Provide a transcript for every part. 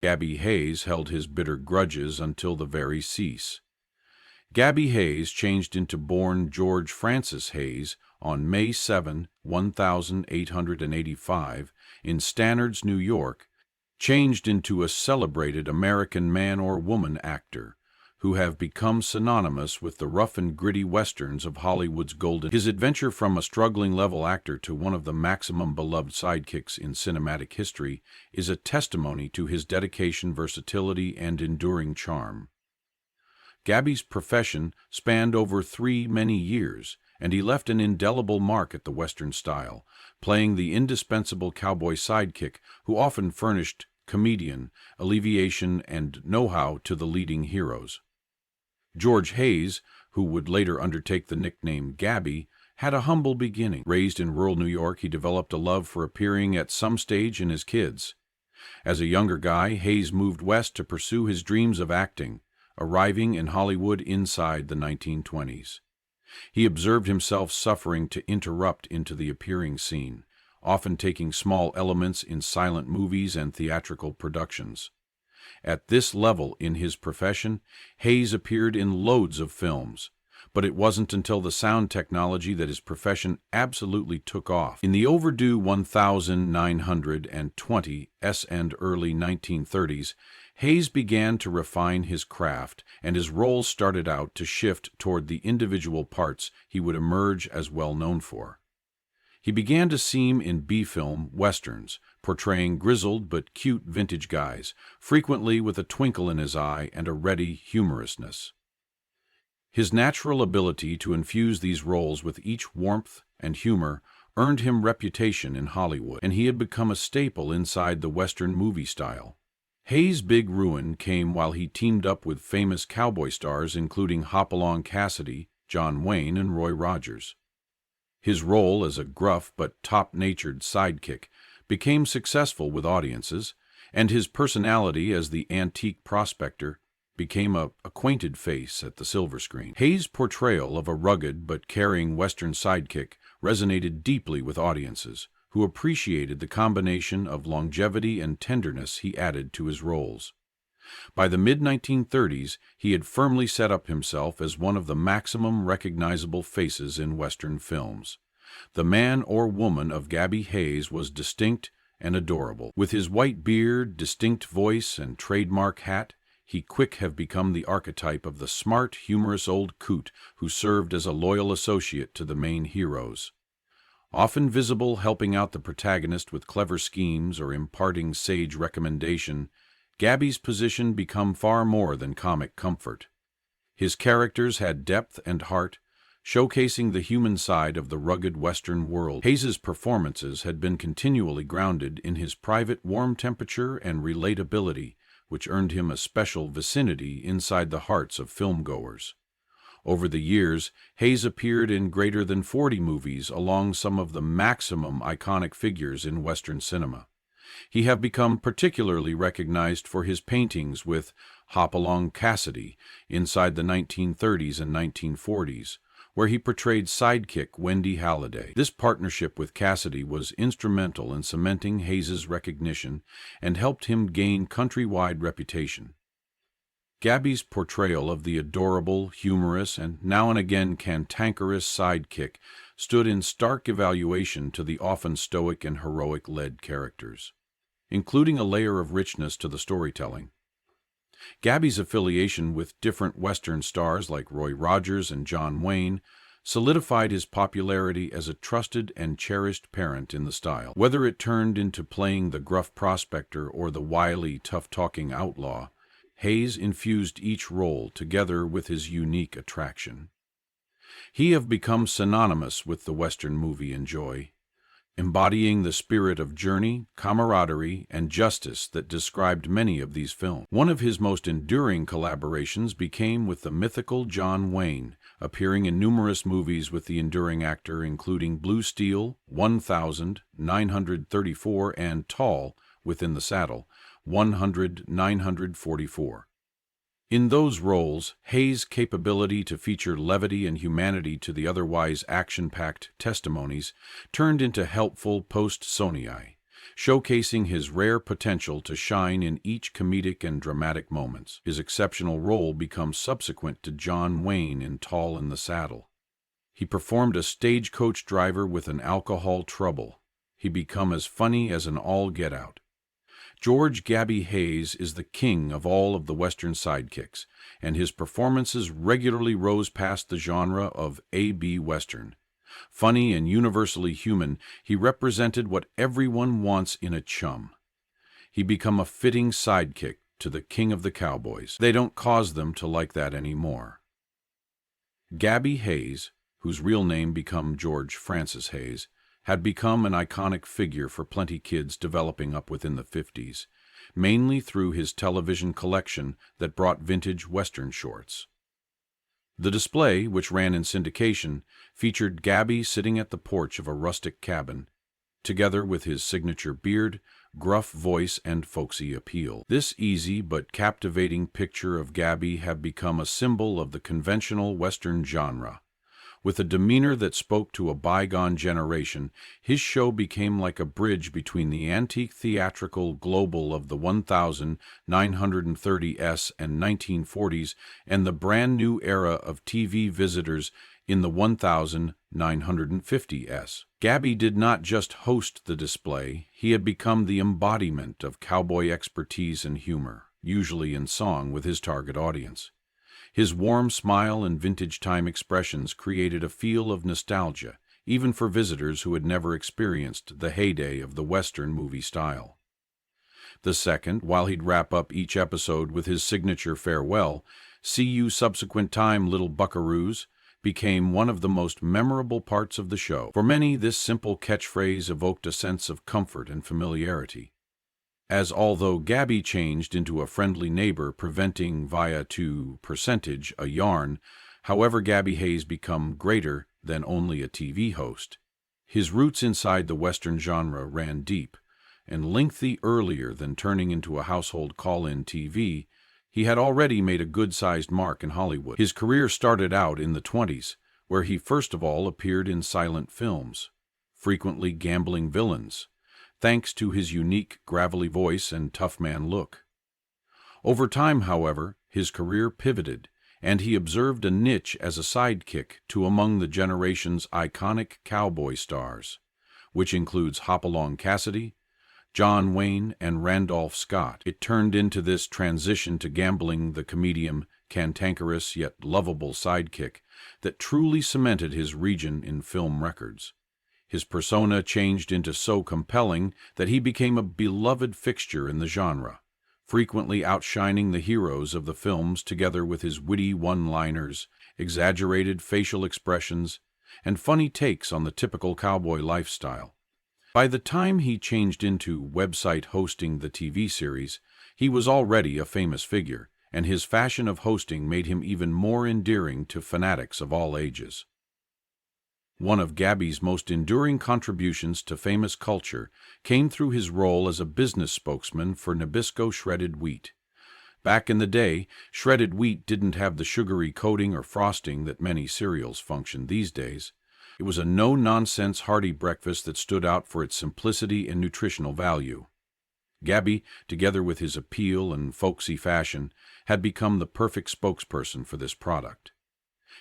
Gabby Hayes held his bitter grudges until the very cease. Gabby Hayes changed into born George Francis Hayes on May 7, 1885, in Stannard's, New York, changed into a celebrated American man or woman actor, who have become synonymous with the rough and gritty westerns of Hollywood's golden. His adventure from a struggling level actor to one of the maximum beloved sidekicks in cinematic history is a testimony to his dedication, versatility, and enduring charm. Gabby's profession spanned over many years, and he left an indelible mark at the Western style, playing the indispensable cowboy sidekick who often furnished comedian, alleviation, and know-how to the leading heroes. George Hayes, who would later undertake the nickname Gabby, had a humble beginning. Raised in rural New York, he developed a love for appearing at some stage in his kids. As a younger guy, Hayes moved west to pursue his dreams of acting, arriving in Hollywood inside the 1920s. He observed himself suffering to interrupt into the appearing scene, often taking small elements in silent movies and theatrical productions. At this level in his profession, Hayes appeared in loads of films, but it wasn't until the sound technology that his profession absolutely took off. In the overdue 1920s and early 1930s, Hayes began to refine his craft, and his roles started out to shift toward the individual parts he would emerge as well known for. He began to seem in B-film westerns, portraying grizzled but cute vintage guys, frequently with a twinkle in his eye and a ready humorousness. His natural ability to infuse these roles with each warmth and humor earned him reputation in Hollywood, and he had become a staple inside the Western movie style. Hayes' big ruin came while he teamed up with famous cowboy stars including Hopalong Cassidy, John Wayne, and Roy Rogers. His role as a gruff but top-natured sidekick became successful with audiences, and his personality as the antique prospector became a acquainted face at the silver screen. Hayes' portrayal of a rugged but caring Western sidekick resonated deeply with audiences, who appreciated the combination of longevity and tenderness he added to his roles. By the mid-1930s, he had firmly set up himself as one of the maximum recognizable faces in Western films. The man or woman of Gabby Hayes was distinct and adorable. With his white beard, distinct voice, and trademark hat, he quick have become the archetype of the smart, humorous old coot who served as a loyal associate to the main heroes. Often visible helping out the protagonist with clever schemes or imparting sage recommendation, Gabby's position became far more than comic comfort. His characters had depth and heart, showcasing the human side of the rugged Western world. Hayes's performances had been continually grounded in his private warm temperature and relatability, which earned him a special vicinity inside the hearts of filmgoers. Over the years, Hayes appeared in greater than 40 movies along some of the maximum iconic figures in Western cinema. He have become particularly recognized for his paintings with Hopalong Cassidy inside the 1930s and 1940s, where he portrayed sidekick Wendy Halliday. This partnership with Cassidy was instrumental in cementing Hayes's recognition and helped him gain countrywide reputation. Gabby's portrayal of the adorable, humorous, and now and again cantankerous sidekick stood in stark evaluation to the often stoic and heroic-led characters, including a layer of richness to the storytelling. Gabby's affiliation with different Western stars like Roy Rogers and John Wayne solidified his popularity as a trusted and cherished parent in the style. Whether it turned into playing the gruff prospector or the wily, tough-talking outlaw, Hayes infused each role together with his unique attraction. He have become synonymous with the Western movie enjoy, embodying the spirit of journey, camaraderie, and justice that described many of these films. One of his most enduring collaborations became with the mythical John Wayne, appearing in numerous movies with the enduring actor including Blue Steel, 1934, and Tall, Within the Saddle, 944. In those roles, Hayes' capability to feature levity and humanity to the otherwise action-packed testimonies turned into helpful post-sonii, showcasing his rare potential to shine in each comedic and dramatic moments. His exceptional role becomes subsequent to John Wayne in Tall in the Saddle. He performed a stagecoach driver with an alcohol trouble. He become as funny as an all-get-out. George "Gabby" Hayes is the king of all of the Western sidekicks, and his performances regularly rose past the genre of A.B. Western. Funny and universally human, he represented what everyone wants in a chum. He become a fitting sidekick to the king of the cowboys. They don't cause them to like that anymore. Gabby Hayes, whose real name became George Francis Hayes, had become an iconic figure for plenty kids developing up within the 50s, mainly through his television collection that brought vintage Western shorts. The display, which ran in syndication, featured Gabby sitting at the porch of a rustic cabin, together with his signature beard, gruff voice, and folksy appeal. This easy but captivating picture of Gabby had become a symbol of the conventional Western genre. With a demeanor that spoke to a bygone generation, his show became like a bridge between the antique theatrical global of the 1930s and 1940s and the brand-new era of TV visitors in the 1950s. Gabby did not just host the display, he had become the embodiment of cowboy expertise and humor, usually in song with his target audience. His warm smile and vintage-time expressions created a feel of nostalgia, even for visitors who had never experienced the heyday of the Western movie style. The second, while he'd wrap up each episode with his signature farewell, "See you subsequent time, little buckaroos," became one of the most memorable parts of the show. For many, this simple catchphrase evoked a sense of comfort and familiarity, as although Gabby changed into a friendly neighbor preventing via to percentage a yarn, however Gabby Hayes become greater than only a TV host. His roots inside the Western genre ran deep, and lengthy earlier than turning into a household call-in TV, he had already made a good-sized mark in Hollywood. His career started out in the 20s, where he first of all appeared in silent films, frequently gambling villains, thanks to his unique, gravelly voice and tough man look. Over time, however, his career pivoted, and he observed a niche as a sidekick to among the generation's iconic cowboy stars, which includes Hopalong Cassidy, John Wayne, and Randolph Scott. It turned into this transition to gambling the comedian, cantankerous yet lovable sidekick that truly cemented his region in film records. His persona changed into so compelling that he became a beloved fixture in the genre, frequently outshining the heroes of the films together with his witty one-liners, exaggerated facial expressions, and funny takes on the typical cowboy lifestyle. By the time he changed into website hosting the TV series, he was already a famous figure, and his fashion of hosting made him even more endearing to fanatics of all ages. One of Gabby's most enduring contributions to famous culture came through his role as a business spokesman for Nabisco shredded wheat. Back in the day, shredded wheat didn't have the sugary coating or frosting that many cereals function these days. It was a no-nonsense hearty breakfast that stood out for its simplicity and nutritional value. Gabby, together with his appeal and folksy fashion, had become the perfect spokesperson for this product.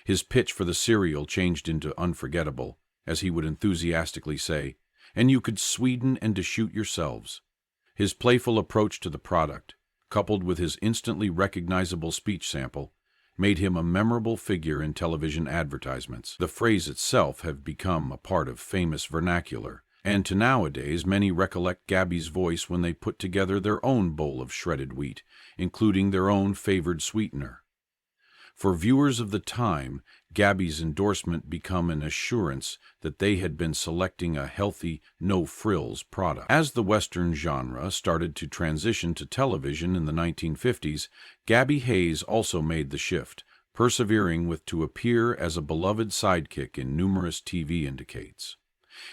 His pitch for the cereal changed into unforgettable, as he would enthusiastically say, "And you could sweeten and deshoot yourselves." His playful approach to the product, coupled with his instantly recognizable speech sample, made him a memorable figure in television advertisements. The phrase itself had become a part of famous vernacular, and to nowadays many recollect Gabby's voice when they put together their own bowl of shredded wheat, including their own favored sweetener. For viewers of the time, Gabby's endorsement became an assurance that they had been selecting a healthy, no-frills product. As the Western genre started to transition to television in the 1950s, Gabby Hayes also made the shift, persevering to appear as a beloved sidekick in numerous TV indicates.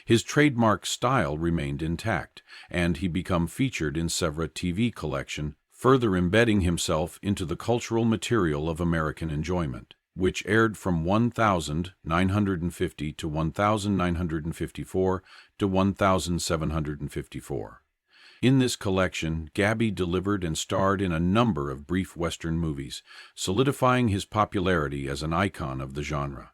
His trademark style remained intact, and he became featured in several TV collections, further embedding himself into the cultural material of American enjoyment. which aired from 1950 to 1954 to 1754. In this collection, Gabby delivered and starred in a number of brief Western movies, solidifying his popularity as an icon of the genre.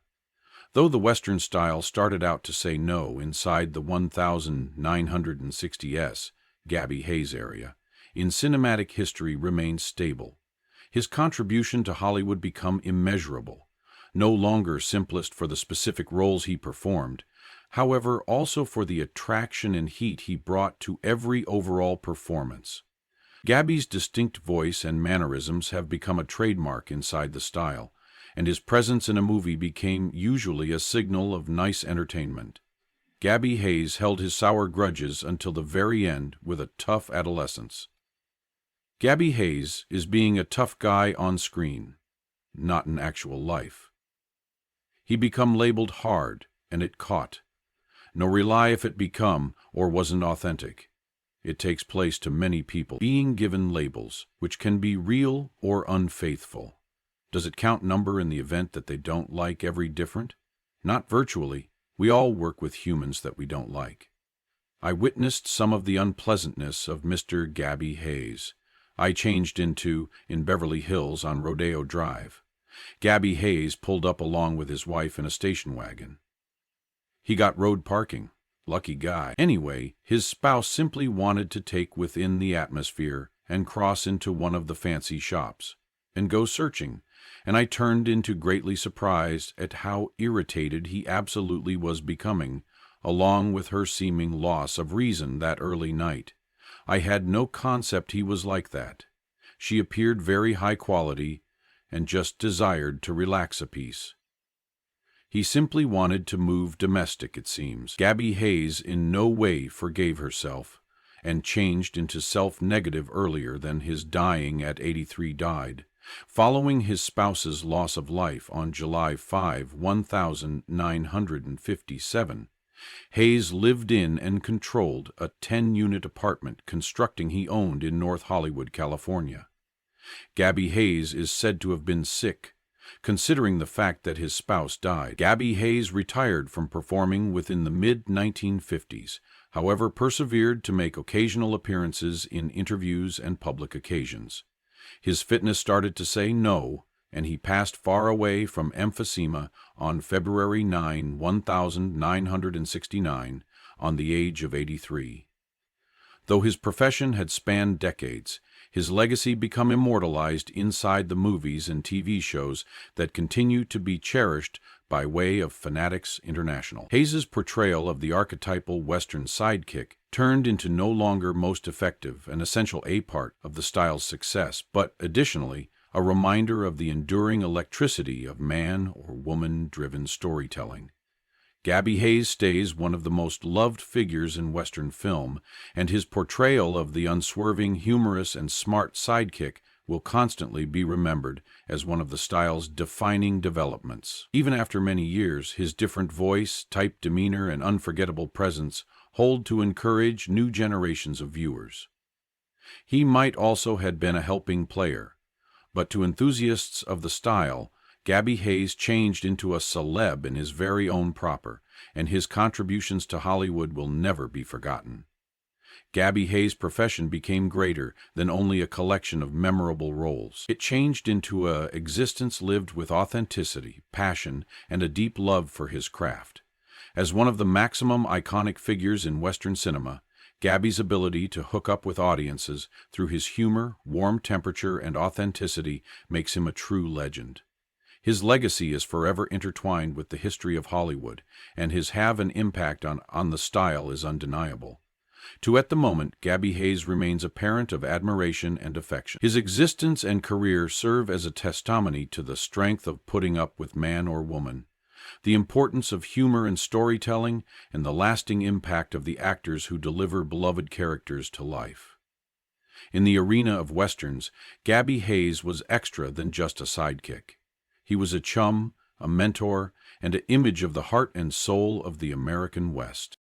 Though the Western style started out to say no inside the 1960s, Gabby Hayes area, in cinematic history remains stable. His contribution to Hollywood became immeasurable, no longer simplest for the specific roles he performed, however also for the attraction and heat he brought to every overall performance. Gabby's distinct voice and mannerisms have become a trademark inside the style, and his presence in a movie became usually a signal of nice entertainment. Gabby Hayes held his sour grudges until the very end with a tough adolescence. Gabby Hayes is being a tough guy on screen, not in actual life. He become labeled hard, and it caught. No rely if it become or wasn't authentic. It takes place to many people being given labels, which can be real or unfaithful. Does it count number in the event that they don't like every different? Not virtually. We all work with humans that we don't like. I witnessed some of the unpleasantness of Mr. Gabby Hayes. I changed into in Beverly Hills on Rodeo Drive. Gabby Hayes pulled up along with his wife in a station wagon. He got road parking. Lucky guy. Anyway, his spouse simply wanted to take within the atmosphere and cross into one of the fancy shops and go searching, and I turned into greatly surprised at how irritated he absolutely was becoming, along with her seeming loss of reason that early night. I had no concept he was like that. She appeared very high quality and just desired to relax a piece. He simply wanted to move domestic, it seems. Gabby Hayes in no way forgave herself and changed into self-negative earlier than his dying at 83 died. Following his spouse's loss of life on July 5, 1957, Hayes lived in and controlled a 10-unit apartment constructing he owned in North Hollywood, California. Gabby Hayes is said to have been sick, considering the fact that his spouse died. Gabby Hayes retired from performing within the mid-1950s, however persevered to make occasional appearances in interviews and public occasions. His fitness started to say no, and he passed far away from emphysema on February 9, 1969, on the age of 83. Though his profession had spanned decades, his legacy became immortalized inside the movies and TV shows that continue to be cherished by way of Fanatics International. Hayes's portrayal of the archetypal Western sidekick turned into no longer most effective and essential a part of the style's success, but additionally, a reminder of the enduring electricity of man or woman-driven storytelling. Gabby Hayes stays one of the most loved figures in Western film, and his portrayal of the unswerving, humorous, and smart sidekick will constantly be remembered as one of the style's defining developments. Even after many years, his different voice, type demeanor, and unforgettable presence hold to encourage new generations of viewers. He might also have been a helping player, but to enthusiasts of the style, Gabby Hayes changed into a celeb in his very own proper, and his contributions to Hollywood will never be forgotten. Gabby Hayes' profession became greater than only a collection of memorable roles. It changed into an existence lived with authenticity, passion, and a deep love for his craft. As one of the maximum iconic figures in Western cinema, Gabby's ability to hook up with audiences through his humor, warm temperature, and authenticity makes him a true legend. His legacy is forever intertwined with the history of Hollywood, and his have an impact on the style is undeniable. At the moment, Gabby Hayes remains a parent of admiration and affection. His existence and career serve as a testimony to the strength of putting up with man or woman, the importance of humor and storytelling, and the lasting impact of the actors who deliver beloved characters to life. In the arena of Westerns, Gabby Hayes was extra than just a sidekick. He was a chum, a mentor, and an image of the heart and soul of the American West.